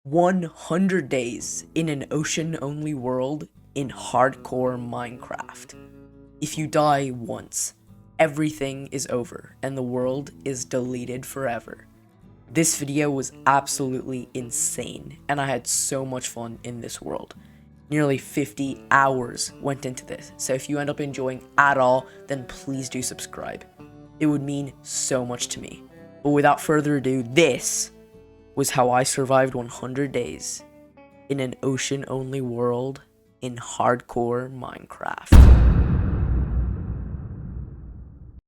100 days in an ocean-only world in hardcore Minecraft. If you die once, everything is over and the world is deleted forever. This video was absolutely insane and I had so much fun in this world. Nearly 50 hours went into this, so if you end up enjoying at all, then please do subscribe. It would mean so much to me. But without further ado, this was how I survived 100 days in an ocean-only world in hardcore Minecraft.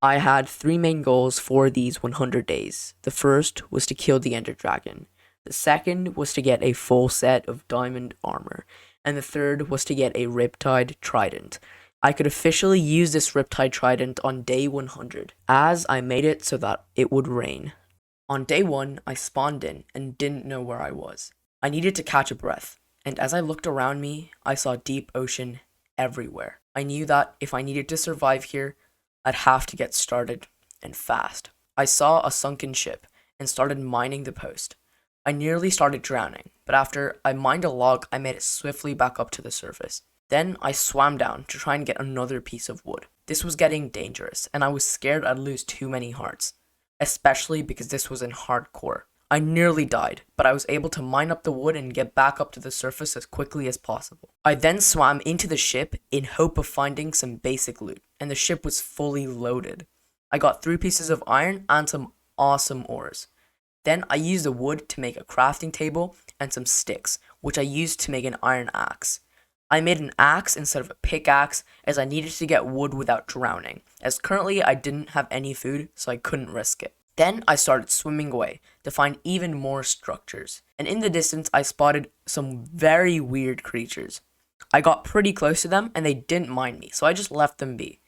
I had 3 main goals for these 100 days. The first was to kill the Ender Dragon. The second was to get a full set of diamond armor. And the third was to get a Riptide Trident. I could officially use this Riptide Trident on day 100, as I made it so that it would rain. On day 1, I spawned in and didn't know where I was. I needed to catch a breath, and as I looked around me, I saw deep ocean everywhere. I knew that if I needed to survive here, I'd have to get started, and fast. I saw a sunken ship and started mining the post. I nearly started drowning, but after I mined a log, I made it swiftly back up to the surface. Then I swam down to try and get another piece of wood. This was getting dangerous, and I was scared I'd lose too many hearts, especially because this was in hardcore. I nearly died, but I was able to mine up the wood and get back up to the surface as quickly as possible. I then swam into the ship in hope of finding some basic loot, and the ship was fully loaded. I got 3 pieces of iron and some awesome ores. Then I used the wood to make a crafting table and some sticks, which I used to make an iron axe. I made an axe instead of a pickaxe as I needed to get wood without drowning, as currently I didn't have any food, so I couldn't risk it. Then I started swimming away to find even more structures, and in the distance I spotted some very weird creatures. I got pretty close to them and they didn't mind me, so I just left them be.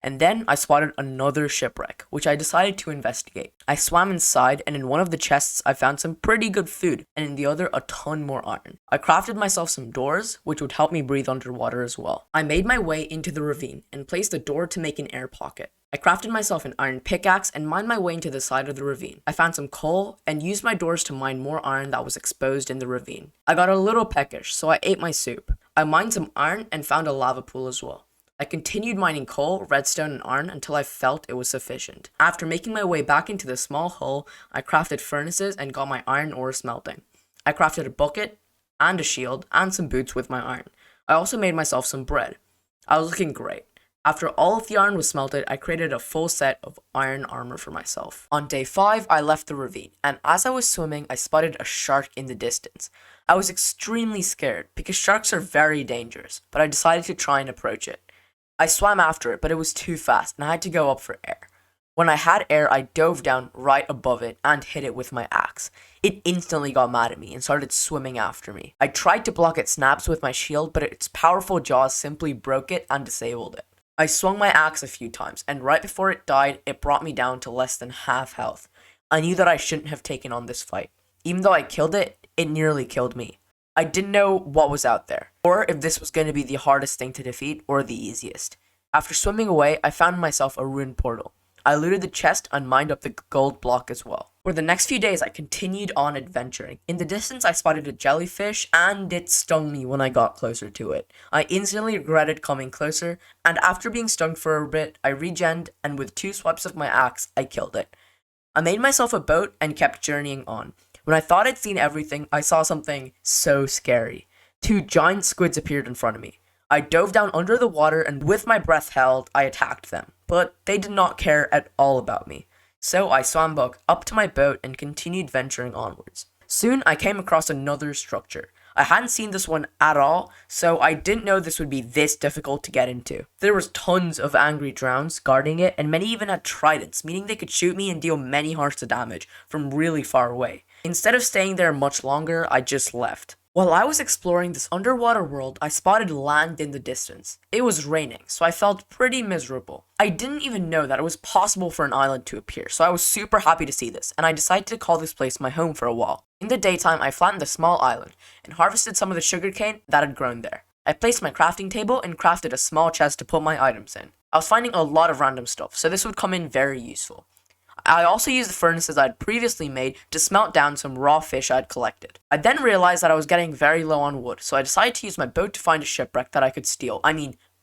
And then I spotted another shipwreck, which I decided to investigate. I swam inside, and in one of the chests I found some pretty good food, and in the other a ton more iron. I crafted myself some doors, which would help me breathe underwater as well. I made my way into the ravine, and placed a door to make an air pocket. I crafted myself an iron pickaxe, and mined my way into the side of the ravine. I found some coal, and used my doors to mine more iron that was exposed in the ravine. I got a little peckish, so I ate my soup. I mined some iron, and found a lava pool as well. I continued mining coal, redstone, and iron until I felt it was sufficient. After making my way back into the small hull, I crafted furnaces and got my iron ore smelting. I crafted a bucket, and a shield, and some boots with my iron. I also made myself some bread. I was looking great. After all of the iron was smelted, I created a full set of iron armor for myself. On day 5, I left the ravine, and as I was swimming, I spotted a shark in the distance. I was extremely scared, because sharks are very dangerous, but I decided to try and approach it. I swam after it, but it was too fast, and I had to go up for air. When I had air, I dove down right above it and hit it with my axe. It instantly got mad at me and started swimming after me. I tried to block its snaps with my shield, but its powerful jaws simply broke it and disabled it. I swung my axe a few times, and right before it died, it brought me down to less than half health. I knew that I shouldn't have taken on this fight. Even though I killed it, it nearly killed me. I didn't know what was out there, or if this was going to be the hardest thing to defeat or the easiest. After swimming away, I found myself a ruined portal. I looted the chest and mined up the gold block as well. For the next few days, I continued on adventuring. In the distance, I spotted a jellyfish, and it stung me when I got closer to it. I instantly regretted coming closer, and after being stung for a bit, I regened, and with 2 swipes of my axe, I killed it. I made myself a boat and kept journeying on. When I thought I'd seen everything, I saw something so scary. 2 giant squids appeared in front of me. I dove down under the water, and with my breath held, I attacked them. But they did not care at all about me. So I swam back up to my boat and continued venturing onwards. Soon I came across another structure. I hadn't seen this one at all, so I didn't know this would be this difficult to get into. There was tons of angry drowns guarding it, and many even had tridents, meaning they could shoot me and deal many hearts of damage from really far away. Instead of staying there much longer, I just left. While I was exploring this underwater world, I spotted land in the distance. It was raining, so I felt pretty miserable. I didn't even know that it was possible for an island to appear, so I was super happy to see this, and I decided to call this place my home for a while. In the daytime, I flattened the small island, and harvested some of the sugarcane that had grown there. I placed my crafting table and crafted a small chest to put my items in. I was finding a lot of random stuff, so this would come in very useful. I also used the furnaces I'd previously made to smelt down some raw fish I'd collected. I then realized that I was getting very low on wood, so I decided to use my boat to find a shipwreck that I could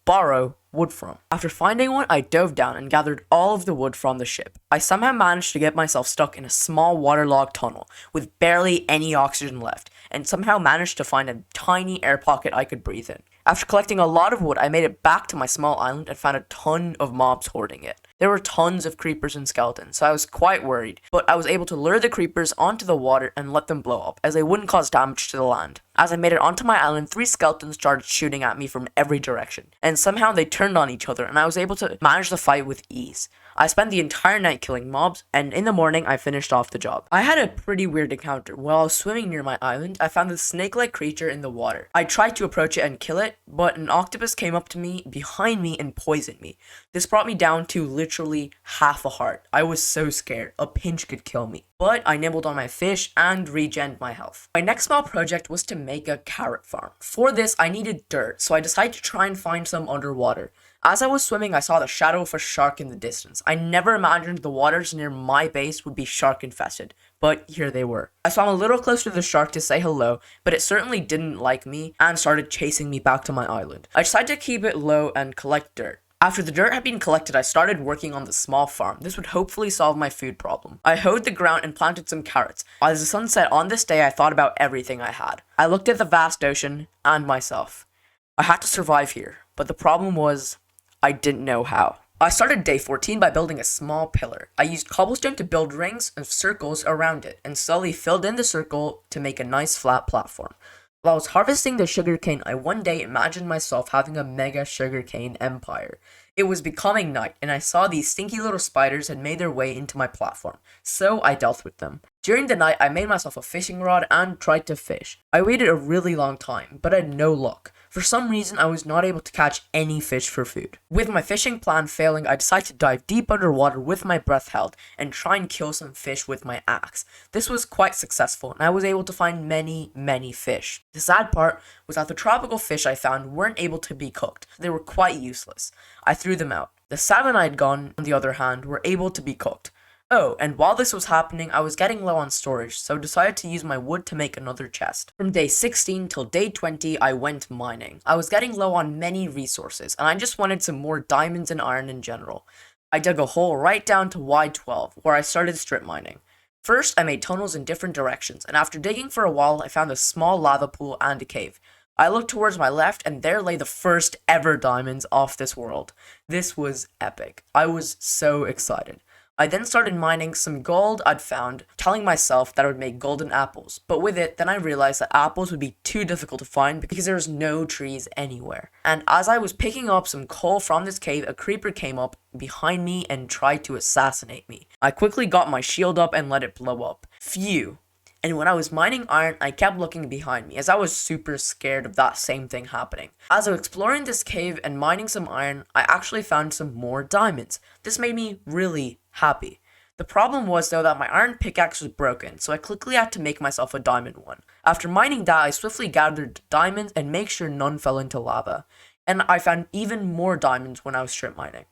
borrow wood from. After finding one, I dove down and gathered all of the wood from the ship. I somehow managed to get myself stuck in a small waterlogged tunnel with barely any oxygen left, and somehow managed to find a tiny air pocket I could breathe in. After collecting a lot of wood, I made it back to my small island and found a ton of mobs hoarding it. There were tons of creepers and skeletons, so I was quite worried, but I was able to lure the creepers onto the water and let them blow up, as they wouldn't cause damage to the land. As I made it onto my island, 3 skeletons started shooting at me from every direction, and somehow they turned on each other, and I was able to manage the fight with ease. I spent the entire night killing mobs, and in the morning I finished off the job. I had a pretty weird encounter. While I was swimming near my island, I found this snake-like creature in the water. I tried to approach it and kill it, but an octopus came up to me, behind me, and poisoned me. This brought me down to literally half a heart. I was so scared. A pinch could kill me. But I nibbled on my fish and regened my health. My next small project was to make a carrot farm. For this, I needed dirt, so I decided to try and find some underwater. As I was swimming, I saw the shadow of a shark in the distance. I never imagined the waters near my base would be shark infested, but here they were. I swam a little closer to the shark to say hello, but it certainly didn't like me and started chasing me back to my island. I decided to keep it low and collect dirt. After the dirt had been collected, I started working on the small farm. This would hopefully solve my food problem. I hoed the ground and planted some carrots. As the sun set on this day, I thought about everything I had. I looked at the vast ocean and myself. I had to survive here, but the problem was I didn't know how. I started day 14 by building a small pillar. I used cobblestone to build rings and circles around it, and slowly filled in the circle to make a nice flat platform. While I was harvesting the sugarcane, I one day imagined myself having a mega sugarcane empire. It was becoming night, and I saw these stinky little spiders had made their way into my platform, so I dealt with them. During the night, I made myself a fishing rod and tried to fish. I waited a really long time, but I had no luck. For some reason, I was not able to catch any fish for food. With my fishing plan failing, I decided to dive deep underwater with my breath held and try and kill some fish with my axe. This was quite successful, and I was able to find many fish. The sad part was that the tropical fish I found weren't able to be cooked. They were quite useless. I threw them out. The salmon I'd gone, on the other hand, were able to be cooked. Oh, and while this was happening, I was getting low on storage, so decided to use my wood to make another chest. From day 16 till day 20, I went mining. I was getting low on many resources, and I just wanted some more diamonds and iron in general. I dug a hole right down to Y12, where I started strip mining. First, I made tunnels in different directions, and after digging for a while, I found a small lava pool and a cave. I looked towards my left, and there lay the first ever diamonds off this world. This was epic. I was so excited. I then started mining some gold I'd found, telling myself that I would make golden apples, but with it, then I realized that apples would be too difficult to find because there was no trees anywhere. And as I was picking up some coal from this cave, a creeper came up behind me and tried to assassinate me. I quickly got my shield up and let it blow up. Phew. And when I was mining iron, I kept looking behind me, as I was super scared of that same thing happening. As I was exploring this cave and mining some iron, I actually found some more diamonds. This made me really happy. The problem was though that my iron pickaxe was broken, so I quickly had to make myself a diamond one. After mining that, I swiftly gathered diamonds and make sure none fell into lava. And I found even more diamonds when I was strip mining.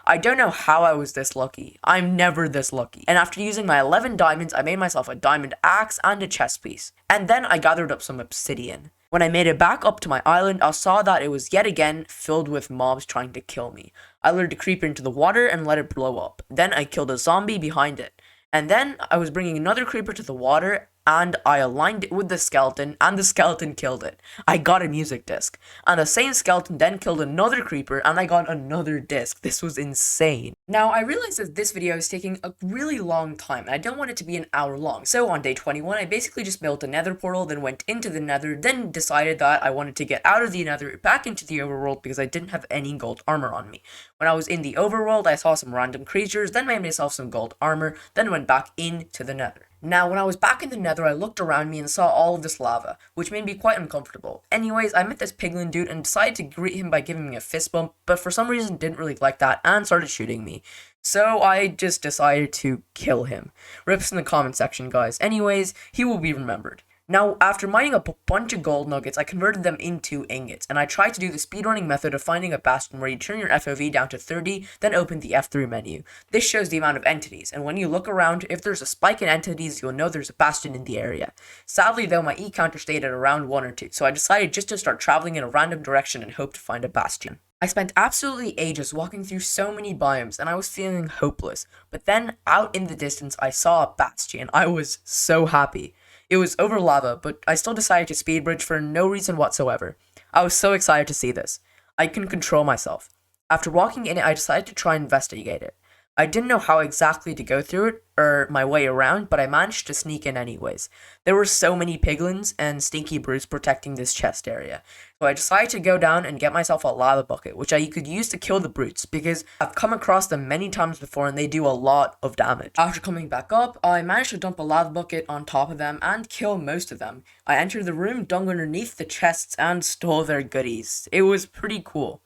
I don't know how I was this lucky. I'm never this lucky. And after using my 11 diamonds, I made myself a diamond axe and a chest piece. And then I gathered up some obsidian. When I made it back up to my island, I saw that it was yet again filled with mobs trying to kill me. I lured a creeper into the water and let it blow up. Then I killed a zombie behind it. And then I was bringing another creeper to the water and I aligned it with the skeleton and the skeleton killed it. I got a music disc. And the same skeleton then killed another creeper and I got another disc. This was insane. Now I realize that this video is taking a really long time and I don't want it to be an hour long. So on day 21 I basically just built a nether portal, then went into the nether, then decided that I wanted to get out of the nether back into the overworld because I didn't have any gold armor on me. When I was in the overworld I saw some random creatures, then made myself some gold armor, then went back into the nether. Now, when I was back in the nether, I looked around me and saw all of this lava, which made me quite uncomfortable. Anyways, I met this Piglin dude and decided to greet him by giving me a fist bump, but for some reason didn't really like that and started shooting me. So I just decided to kill him. Rips in the comment section, guys. Anyways, he will be remembered. Now, after mining up a bunch of gold nuggets, I converted them into ingots, and I tried to do the speedrunning method of finding a bastion where you turn your FOV down to 30, then open the F3 menu. This shows the amount of entities, and when you look around, if there's a spike in entities, you'll know there's a bastion in the area. Sadly, though, my E counter stayed at around 1 or 2, so I decided just to start traveling in a random direction and hope to find a bastion. I spent absolutely ages walking through so many biomes, and I was feeling hopeless. But then, out in the distance, I saw a bastion. I was so happy. It was over lava, but I still decided to speed bridge for no reason whatsoever. I was so excited to see this. I couldn't control myself. After walking in it, I decided to try and investigate it. I didn't know how exactly to go through it, or my way around, but I managed to sneak in anyways. There were so many piglins and stinky brutes protecting this chest area, so I decided to go down and get myself a lava bucket, which I could use to kill the brutes, because I've come across them many times before and they do a lot of damage. After coming back up, I managed to dump a lava bucket on top of them and kill most of them. I entered the room, dug underneath the chests, and stole their goodies. It was pretty cool.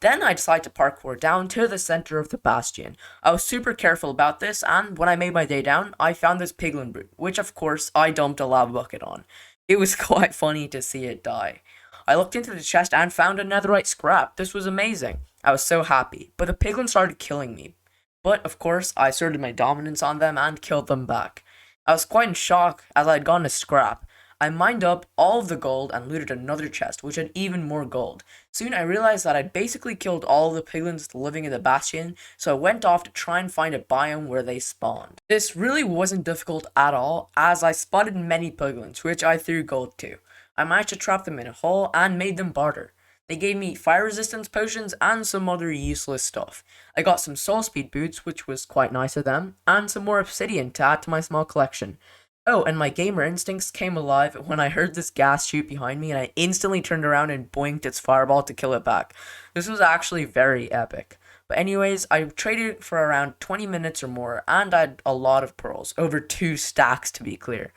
Then I decided to parkour down to the center of the bastion. I was super careful about this, and when I made my day down, I found this piglin brute, which of course I dumped a lava bucket on. It was quite funny to see it die. I looked into the chest and found a netherite scrap. This was amazing. I was so happy, but the piglins started killing me. But of course, I asserted my dominance on them and killed them back. I was quite in shock as I had gotten a scrap. I mined up all of the gold and looted another chest, which had even more gold. Soon I realized that I'd basically killed all of the piglins living in the bastion, so I went off to try and find a biome where they spawned. This really wasn't difficult at all, as I spotted many piglins, which I threw gold to. I managed to trap them in a hole and made them barter. They gave me fire resistance potions and some other useless stuff. I got some soul speed boots, which was quite nice of them, and some more obsidian to add to my small collection. Oh, and my gamer instincts came alive when I heard this gas shoot behind me and I instantly turned around and boinked its fireball to kill it back. This was actually very epic. But anyways, I traded for around 20 minutes or more and I had a lot of pearls, over 2 stacks to be clear.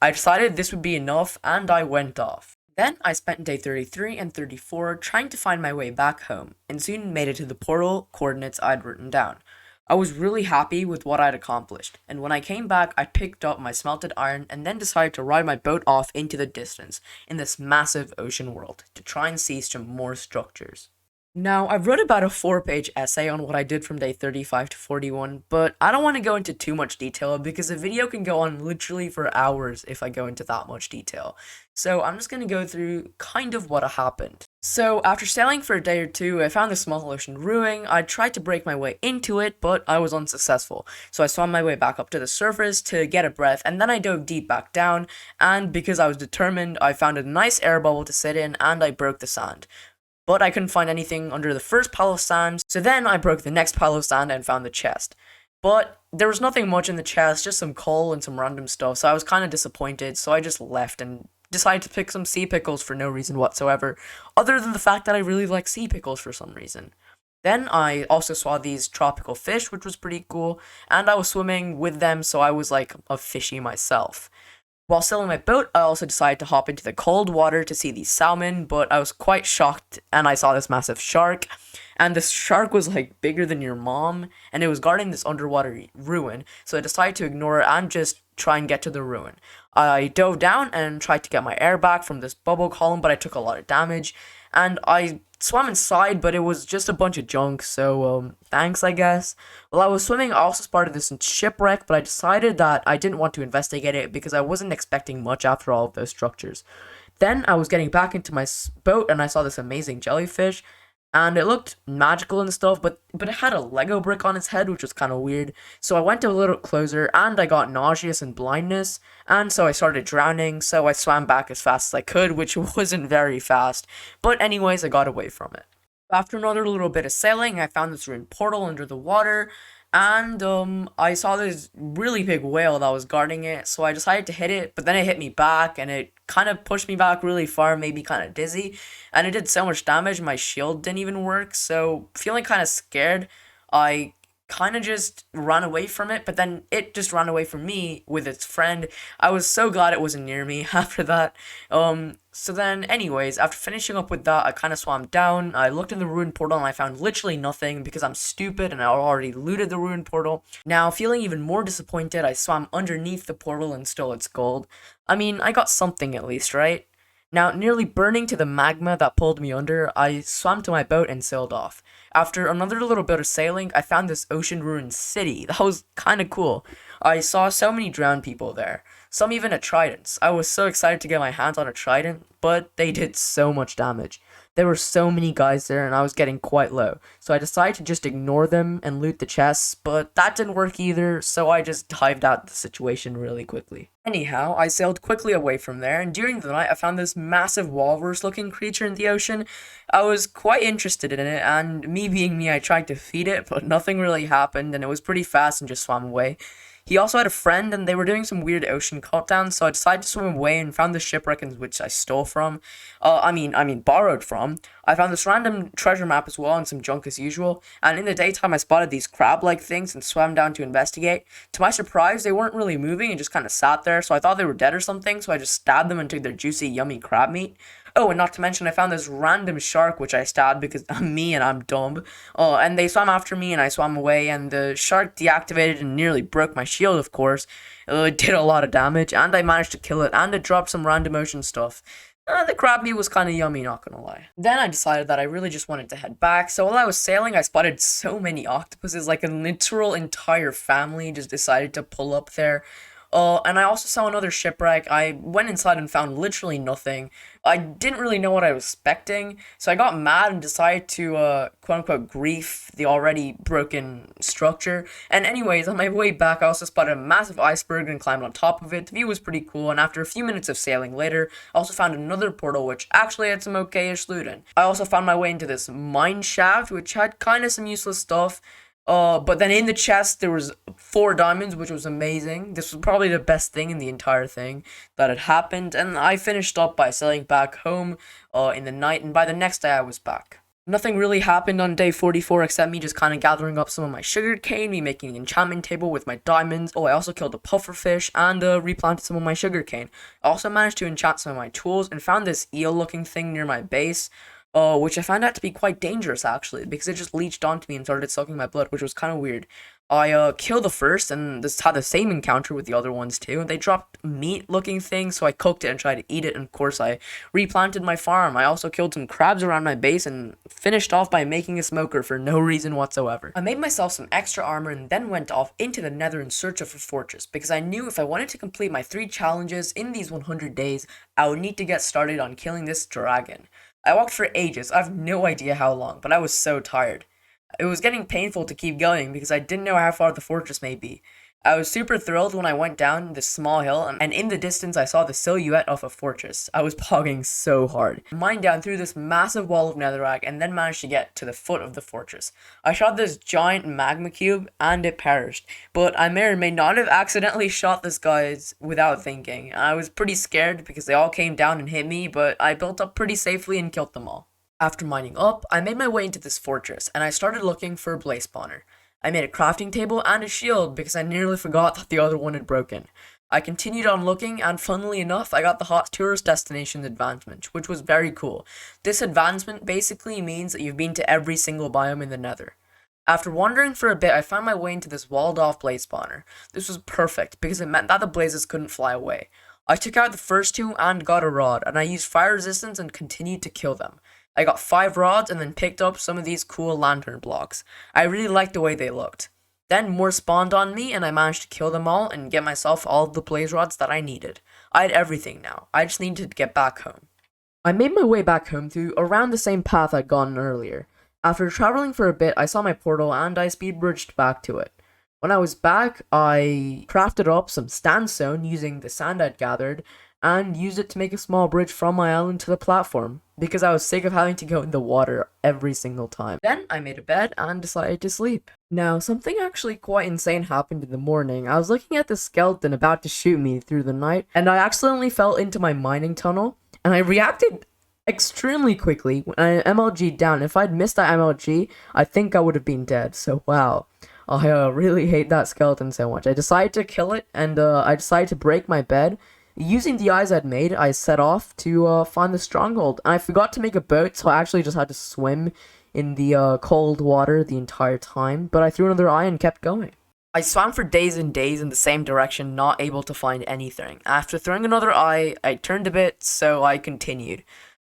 I decided this would be enough and I went off. Then I spent day 33 and 34 trying to find my way back home and soon made it to the portal coordinates I'd written down. I was really happy with what I'd accomplished, and when I came back, I picked up my smelted iron and then decided to ride my boat off into the distance in this massive ocean world to try and see some more structures. Now, I've wrote about a 4-page essay on what I did from day 35 to 41, but I don't want to go into too much detail because a video can go on literally for hours if I go into that much detail. So I'm just going to go through kind of what happened. So after sailing for a day or two, I found this small ocean ruin. I tried to break my way into it, but I was unsuccessful. So I swam my way back up to the surface to get a breath, and then I dove deep back down, and because I was determined, I found a nice air bubble to sit in, and I broke the sand. But I couldn't find anything under the first pile of sand, so then I broke the next pile of sand and found the chest. But there was nothing much in the chest, just some coal and some random stuff, so I was kind of disappointed, so I just left and decided to pick some sea pickles for no reason whatsoever, other than the fact that I really like sea pickles for some reason. Then I also saw these tropical fish, which was pretty cool, and I was swimming with them, so I was like a fishy myself. While sailing my boat, I also decided to hop into the cold water to see these salmon, but I was quite shocked and I saw this massive shark. And this shark was like bigger than your mom, and it was guarding this underwater ruin, so I decided to ignore it and just try and get to the ruin. I dove down and tried to get my air back from this bubble column, but I took a lot of damage, and I swam inside, but it was just a bunch of junk, so thanks, I guess. While I was swimming, I also spotted this shipwreck, but I decided that I didn't want to investigate it because I wasn't expecting much after all of those structures. Then I was getting back into my boat and I saw this amazing jellyfish, and it looked magical and stuff, but it had a Lego brick on its head, which was kind of weird. So I went a little closer, and I got nauseous and blindness, and so I started drowning, so I swam back as fast as I could, which wasn't very fast, but anyways, I got away from it. After another little bit of sailing, I found this ruined portal under the water, and I saw this really big whale that was guarding it, so I decided to hit it, but then it hit me back, and it kind of pushed me back really far, made me kind of dizzy, and it did so much damage, my shield didn't even work, so feeling kind of scared, I kind of just ran away from it, but then it just ran away from me with its friend. I was so glad it wasn't near me after that. So then, anyways, after finishing up with that, I kind of swam down. I looked in the ruined portal and I found literally nothing because I'm stupid and I already looted the ruined portal. Now, feeling even more disappointed, I swam underneath the portal and stole its gold. I mean, I got something at least, right? Now, nearly burning to the magma that pulled me under, I swam to my boat and sailed off. After another little bit of sailing, I found this ocean ruined city. That was kind of cool. I saw so many drowned people there, some even at tridents. I was so excited to get my hands on a trident, but they did so much damage. There were so many guys there and I was getting quite low, so I decided to just ignore them and loot the chests, but that didn't work either, so I just dived out the situation really quickly. Anyhow, I sailed quickly away from there, and during the night I found this massive walrus-looking creature in the ocean. I was quite interested in it, and me being me, I tried to feed it, but nothing really happened, and it was pretty fast and just swam away. He also had a friend, and they were doing some weird ocean cut-downs, so I decided to swim away and found the shipwreck in which I stole from. Borrowed from. I found this random treasure map as well and some junk as usual, and in the daytime I spotted these crab-like things and swam down to investigate. To my surprise, they weren't really moving and just kind of sat there, so I thought they were dead or something, so I just stabbed them and took their juicy, yummy crab meat. Oh, and not to mention, I found this random shark which I stabbed because I'm me and I'm dumb. And they swam after me and I swam away, and the shark deactivated and nearly broke my shield, of course. It did a lot of damage, and I managed to kill it, and it dropped some random ocean stuff. The crab meat was kind of yummy, not gonna lie. Then I decided that I really just wanted to head back, so while I was sailing, I spotted so many octopuses, like a literal entire family just decided to pull up there. And I also saw another shipwreck. I went inside and found literally nothing. I didn't really know what I was expecting, so I got mad and decided to, quote-unquote, grief the already broken structure. And anyways, on my way back, I also spotted a massive iceberg and climbed on top of it. The view was pretty cool, and after a few minutes of sailing later, I also found another portal, which actually had some okay-ish loot in. I also found my way into this mine shaft, which had kind of some useless stuff. But then in the chest, there was 4 diamonds, which was amazing. This was probably the best thing in the entire thing that had happened, and I finished up by sailing back home, in the night, and by the next day I was back. Nothing really happened on day 44 except me just kind of gathering up some of my sugar cane, me making an enchantment table with my diamonds. Oh, I also killed a pufferfish and replanted some of my sugar cane. I also managed to enchant some of my tools and found this eel-looking thing near my base. Which I found out to be quite dangerous, actually, because it just leached onto me and started sucking my blood, which was kind of weird. I killed the first, and this had the same encounter with the other ones, too, and they dropped meat-looking things, so I cooked it and tried to eat it, and of course, I replanted my farm. I also killed some crabs around my base, and finished off by making a smoker for no reason whatsoever. I made myself some extra armor, and then went off into the Nether in search of a fortress, because I knew if I wanted to complete my 3 challenges in these 100 days, I would need to get started on killing this dragon. I walked for ages. I have no idea how long, but I was so tired. It was getting painful to keep going because I didn't know how far the fortress may be. I was super thrilled when I went down this small hill, and in the distance I saw the silhouette of a fortress. I was pogging so hard. I mined down through this massive wall of netherrack and then managed to get to the foot of the fortress. I shot this giant magma cube and it perished, but I may or may not have accidentally shot this guys without thinking. I was pretty scared because they all came down and hit me, but I built up pretty safely and killed them all. After mining up, I made my way into this fortress and I started looking for a blaze spawner. I made a crafting table and a shield because I nearly forgot that the other one had broken. I continued on looking, and funnily enough, I got the Hot Tourist Destination advancement, which was very cool. This advancement basically means that you've been to every single biome in the Nether. After wandering for a bit, I found my way into this walled off blaze spawner. This was perfect because it meant that the blazes couldn't fly away. I took out the first 2 and got a rod, and I used fire resistance and continued to kill them. I got 5 rods and then picked up some of these cool lantern blocks. I really liked the way they looked. Then more spawned on me and I managed to kill them all and get myself all of the blaze rods that I needed. I had everything now. I just needed to get back home. I made my way back home through around the same path I'd gone earlier. After traveling for a bit, I saw my portal and I speed bridged back to it. When I was back, I crafted up some sandstone using the sand I'd gathered and used it to make a small bridge from my island to the platform, because I was sick of having to go in the water every single time. Then I made a bed and decided to sleep. Now, something actually quite insane happened in the morning. I was looking at the skeleton about to shoot me through the night, and I accidentally fell into my mining tunnel, and I reacted extremely quickly when I MLG'd down. If I'd missed that MLG, I think I would have been dead, so wow. I really hate that skeleton so much. I decided to kill it, and I decided to break my bed. Using the eyes I'd made, I set off to find the stronghold. And I forgot to make a boat, so I actually just had to swim in the cold water the entire time. But I threw another eye and kept going. I swam for days and days in the same direction, not able to find anything. After throwing another eye, I turned a bit, so I continued.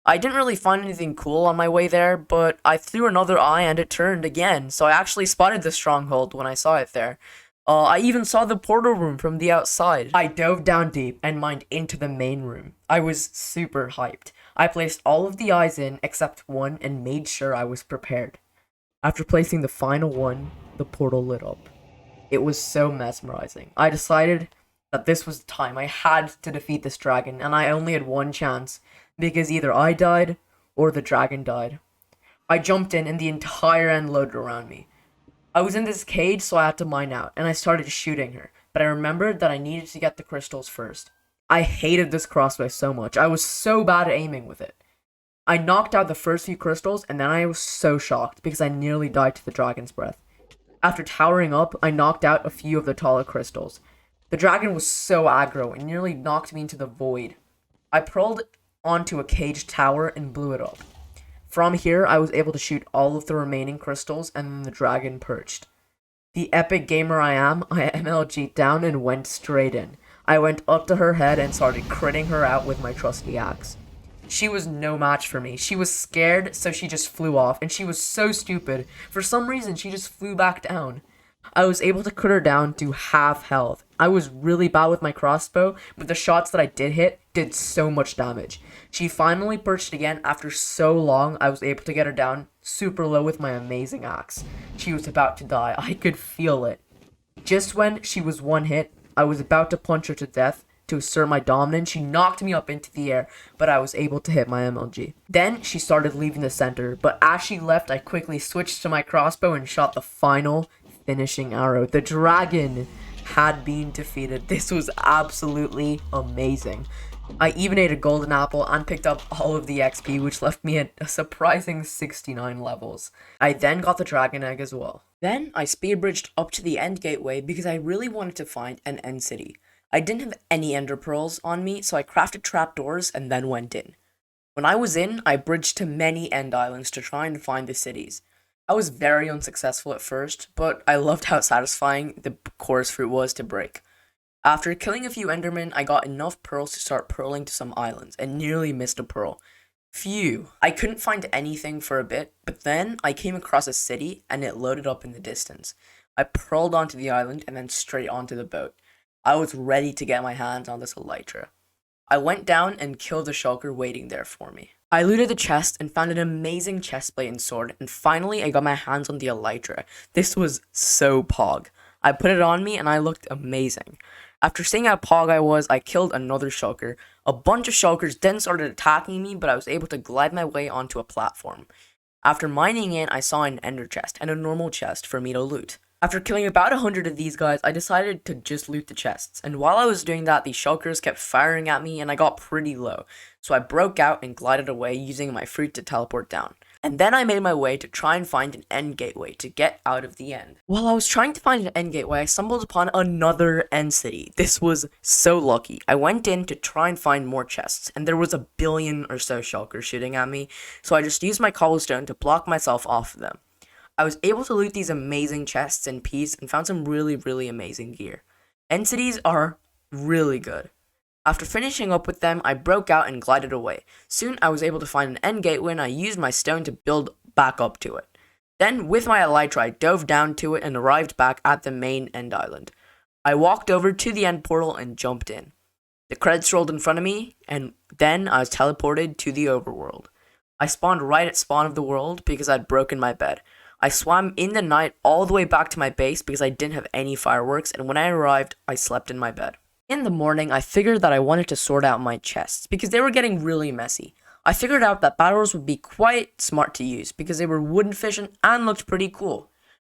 I didn't really find anything cool on my way there, but I threw another eye and it turned again, so I actually spotted the stronghold when I saw it there. I even saw the portal room from the outside. I dove down deep and mined into the main room. I was super hyped. I placed all of the eyes in except one and made sure I was prepared. After placing the final one, the portal lit up. It was so mesmerizing. I decided that this was the time. I had to defeat this dragon, and I only had one chance, because either I died or the dragon died. I jumped in and the entire end loaded around me. I was in this cage, so I had to mine out, and I started shooting her, but I remembered that I needed to get the crystals first. I hated this crossbow so much. I was so bad at aiming with it. I knocked out the first few crystals, and then I was so shocked because I nearly died to the dragon's breath. After towering up, I knocked out a few of the taller crystals. The dragon was so aggro and nearly knocked me into the void. I pearled onto a caged tower and blew it up. From here, I was able to shoot all of the remaining crystals, and then the dragon perched. The epic gamer I am, I MLG'd down and went straight in. I went up to her head and started critting her out with my trusty axe. She was no match for me. She was scared, so she just flew off, and she was so stupid. For some reason, she just flew back down. I was able to cut her down to half health. I was really bad with my crossbow, but the shots that I did hit did so much damage. She finally perched again after so long. I was able to get her down super low with my amazing axe. She was about to die. I could feel it. Just when she was one hit, I was about to punch her to death to assert my dominance. She knocked me up into the air, but I was able to hit my MLG. Then she started leaving the center, but as she left, I quickly switched to my crossbow and shot the final finishing arrow. The dragon had been defeated. This was absolutely amazing. I even ate a golden apple and picked up all of the XP, which left me at a surprising 69 levels. I then got the dragon egg as well. Then I speed bridged up to the end gateway because I really wanted to find an end city. I didn't have any ender pearls on me, so I crafted trapdoors and then went in. When I was in, I bridged to many end islands to try and find the cities. I was very unsuccessful at first, but I loved how satisfying the chorus fruit was to break. After killing a few endermen, I got enough pearls to start pearling to some islands, and nearly missed a pearl. Phew. I couldn't find anything for a bit, but then I came across a city, and it loaded up in the distance. I pearled onto the island, and then straight onto the boat. I was ready to get my hands on this elytra. I went down and killed the shulker waiting there for me. I looted the chest and found an amazing chestplate and sword, and finally I got my hands on the elytra. This was so pog. I put it on me and I looked amazing. After seeing how pog I was, I killed another shulker. A bunch of shulkers then started attacking me, but I was able to glide my way onto a platform. After mining in, I saw an ender chest and a normal chest for me to loot. After killing about 100 of these guys, I decided to just loot the chests, and while I was doing that, the shulkers kept firing at me and I got pretty low, so I broke out and glided away using my fruit to teleport down. And then I made my way to try and find an end gateway to get out of the end. While I was trying to find an end gateway, I stumbled upon another end city. This was so lucky. I went in to try and find more chests, and there was a billion or so shulkers shooting at me, so I just used my cobblestone to block myself off of them. I was able to loot these amazing chests in peace and found some really amazing gear. End cities are really good. After finishing up with them, I broke out and glided away. Soon I was able to find an end gateway and I used my stone to build back up to it. Then with my elytra I dove down to it and arrived back at the main end island. I walked over to the end portal and jumped in. The credits rolled in front of me and then I was teleported to the overworld. I spawned right at spawn of the world because I'd broken my bed. I swam in the night all the way back to my base because I didn't have any fireworks, and when I arrived, I slept in my bed. In the morning, I figured that I wanted to sort out my chests because they were getting really messy. I figured out that battles would be quite smart to use because they were wood efficient and looked pretty cool.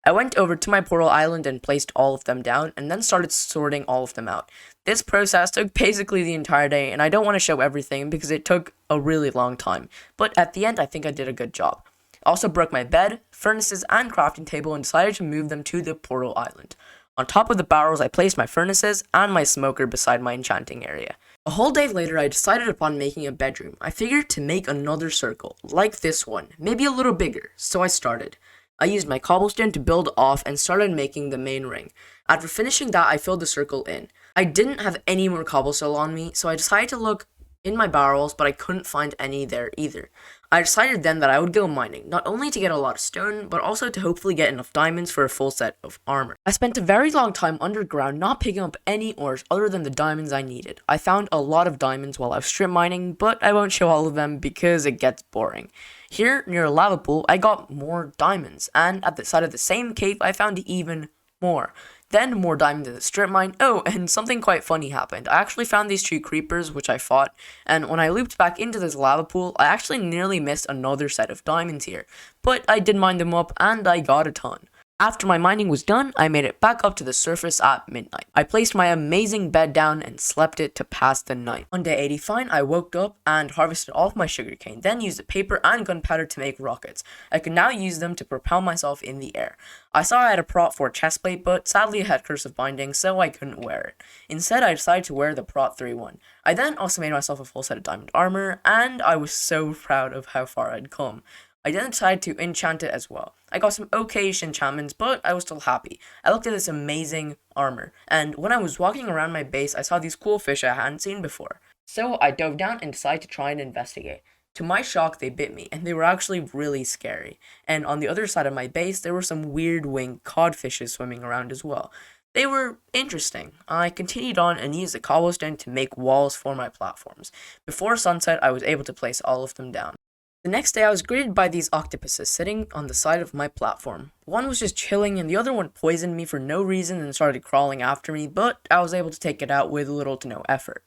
I went over to my portal island and placed all of them down and then started sorting all of them out. This process took basically the entire day, and I don't want to show everything because it took a really long time, but at the end I think I did a good job. I also broke my bed, furnaces, and crafting table and decided to move them to the portal island. On top of the barrels, I placed my furnaces and my smoker beside my enchanting area. A whole day later, I decided upon making a bedroom. I figured to make another circle, like this one, maybe a little bigger, so I started. I used my cobblestone to build off and started making the main ring. After finishing that, I filled the circle in. I didn't have any more cobblestone on me, so I decided to look in my barrels, but I couldn't find any there either. I decided then that I would go mining, not only to get a lot of stone, but also to hopefully get enough diamonds for a full set of armor. I spent a very long time underground not picking up any ores other than the diamonds I needed. I found a lot of diamonds while I was strip mining, but I won't show all of them because it gets boring. Here, near a lava pool, I got more diamonds, and at the side of the same cave, I found even more. Then more diamonds in the strip mine. Oh, and something quite funny happened. I actually found these 2 creepers, which I fought, and when I looped back into this lava pool, I actually nearly missed another set of diamonds here. But I did mine them up, and I got a ton. After my mining was done, I made it back up to the surface at midnight. I placed my amazing bed down and slept it to pass the night. On day 85, I woke up and harvested all of my sugarcane, then used the paper and gunpowder to make rockets. I could now use them to propel myself in the air. I saw I had a prot for a chestplate, but sadly it had cursive binding, so I couldn't wear it. Instead, I decided to wear the prot 3-1. I then also made myself a full set of diamond armor, and I was so proud of how far I'd come. I then decided to enchant it as well. I got some okay-ish enchantments, but I was still happy. I looked at this amazing armor, and when I was walking around my base, I saw these cool fish I hadn't seen before. So I dove down and decided to try and investigate. To my shock, they bit me, and they were actually really scary. And on the other side of my base, there were some weird winged codfishes swimming around as well. They were interesting. I continued on and used the cobblestone to make walls for my platforms. Before sunset, I was able to place all of them down. The next day, I was greeted by these octopuses sitting on the side of my platform. One was just chilling, and the other one poisoned me for no reason and started crawling after me, but I was able to take it out with little to no effort.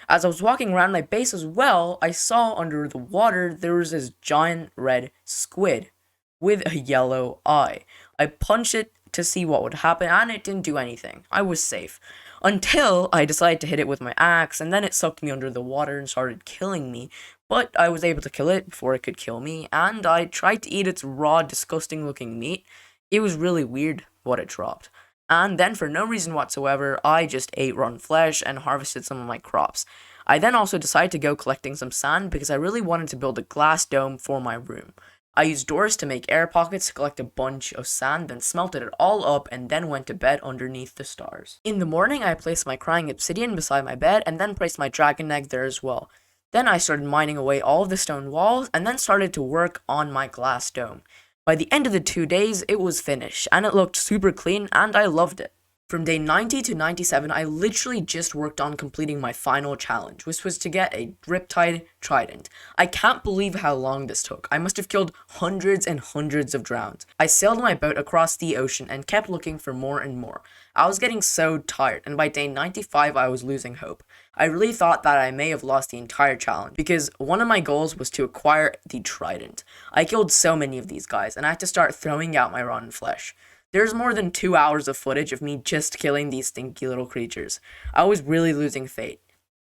As I was walking around my base as well, I saw under the water there was this giant red squid with a yellow eye. I punched it to see what would happen, and it didn't do anything. I was safe. Until I decided to hit it with my axe, and then it sucked me under the water and started killing me. But I was able to kill it before it could kill me, and I tried to eat its raw, disgusting looking meat. It was really weird what it dropped. And then for no reason whatsoever, I just ate rotten flesh and harvested some of my crops. I then also decided to go collecting some sand because I really wanted to build a glass dome for my room. I used doors to make air pockets to collect a bunch of sand, then smelted it all up, and then went to bed underneath the stars. In the morning, I placed my crying obsidian beside my bed, and then placed my dragon egg there as well. Then I started mining away all of the stone walls, and then started to work on my glass dome. By the end of the 2 days, it was finished, and it looked super clean, and I loved it. From day 90 to 97, I literally just worked on completing my final challenge, which was to get a Riptide trident. I can't believe how long this took. I must have killed hundreds and hundreds of drowns. I sailed my boat across the ocean and kept looking for more and more. I was getting so tired, and by day 95, I was losing hope. I really thought that I may have lost the entire challenge, because one of my goals was to acquire the trident. I killed so many of these guys, and I had to start throwing out my rotten flesh. There's more than 2 hours of footage of me just killing these stinky little creatures. I was really losing fate.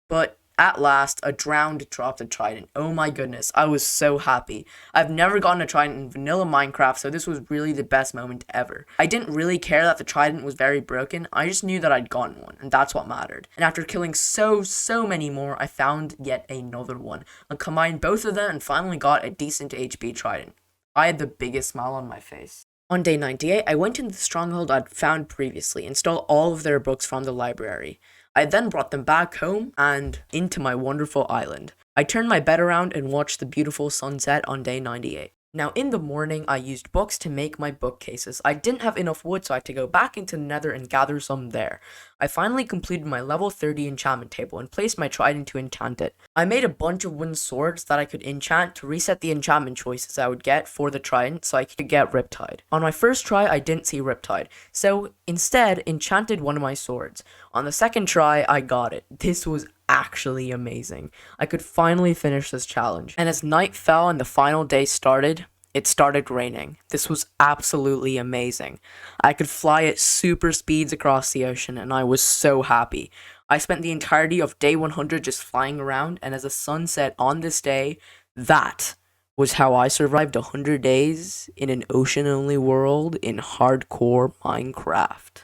But at last, a drowned dropped a trident. Oh my goodness, I was so happy. I've never gotten a trident in vanilla Minecraft, so this was really the best moment ever. I didn't really care that the trident was very broken, I just knew that I'd gotten one, and that's what mattered. And after killing so many more, I found yet another one. I combined both of them and finally got a decent HP trident. I had the biggest smile on my face. On day 98, I went into the stronghold I'd found previously and stole all of their books from the library. I then brought them back home and into my wonderful island. I turned my bed around and watched the beautiful sunset on day 98. Now in the morning, I used books to make my bookcases. I didn't have enough wood, so I had to go back into the Nether and gather some there. I finally completed my level 30 enchantment table and placed my trident to enchant it. I made a bunch of wooden swords that I could enchant to reset the enchantment choices I would get for the trident so I could get Riptide. On my first try, I didn't see Riptide, so instead enchanted one of my swords. On the second try, I got it. This was actually amazing. I could finally finish this challenge. And as night fell and the final day started, it started raining. This was absolutely amazing. I could fly at super speeds across the ocean, and I was so happy. I spent the entirety of day 100 just flying around, and as the sun set on this day, that was how I survived 100 days in an ocean-only world in hardcore Minecraft.